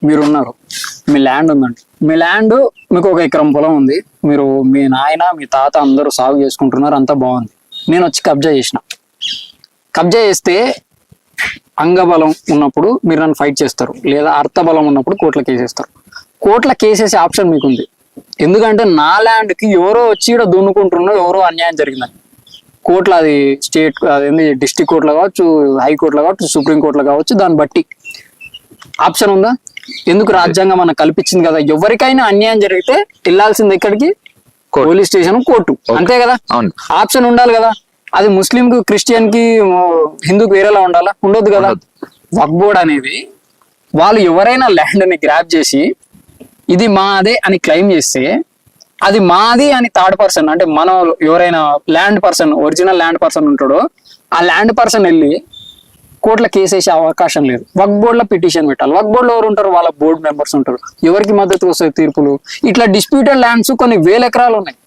మీరున్నారు, మీ ల్యాండ్ ఉందండి, మీ ల్యాండ్ మీకు 1 ఎకరం పొలం ఉంది, మీరు మీ నాయన మీ తాత అందరూ సాగు చేసుకుంటున్నారు, అంతా బాగుంది. నేను వచ్చి కబ్జా చేసిన. కబ్జా చేస్తే అంగబలం ఉన్నప్పుడు మీరు నన్ను ఫైట్ చేస్తారు, లేదా అర్థబలం ఉన్నప్పుడు కోర్టులో కేసేస్తారు. కోర్టులో కేసేసే ఆప్షన్ మీకుంది. ఎందుకంటే నా ల్యాండ్కి ఎవరో వచ్చి ఇక్కడ దున్నుకుంటున్నారో, ఎవరో అన్యాయం జరిగిందని కోర్టులో, అది స్టేట్ అదేంది డిస్ట్రిక్ట్ కోర్టులో కావచ్చు, హైకోర్టులో కావచ్చు, సుప్రీంకోర్టులో కావచ్చు, దాన్ని బట్టి ఆప్షన్ ఉందా? ఎందుకు? రాజ్యాంగం మనకు కల్పించింది కదా, ఎవరికైనా అన్యాయం జరిగితే వెళ్ళాల్సింది ఎక్కడికి? పోలీస్ స్టేషన్, కోర్టు, అంతే కదా. ఆప్షన్ ఉండాలి కదా. అది ముస్లిం కు, క్రిస్టియన్ కి, హిందూకి వేరేలా ఉండాలా? ఉండొద్దు కదా. వక్ఫ్ బోర్డ్ అనేది వాళ్ళు ఎవరైనా ల్యాండ్ ని గ్రాప్ చేసి ఇది మాదే అని క్లెయిమ్ చేస్తే, అది మాది అని థర్డ్ పర్సన్, అంటే మనం ఎవరైనా land person, original land person ఉంటాడో ఆ ల్యాండ్ పర్సన్ వెళ్ళి కోర్టులో కేసు వేసే అవకాశం లేదు. వక్ఫ్ బోర్డులో పిటిషన్ పెట్టాలి. వక్ఫ్ బోర్డులో ఎవరు ఉంటారు? వాళ్ళ బోర్డు మెంబర్స్ ఉంటారు. ఎవరికి మద్దతు వస్తాయి తీర్పులు? ఇట్లా డిస్ప్యూటెడ్ ల్యాండ్స్ కొన్ని 1000 ఎకరాలు ఉన్నాయి.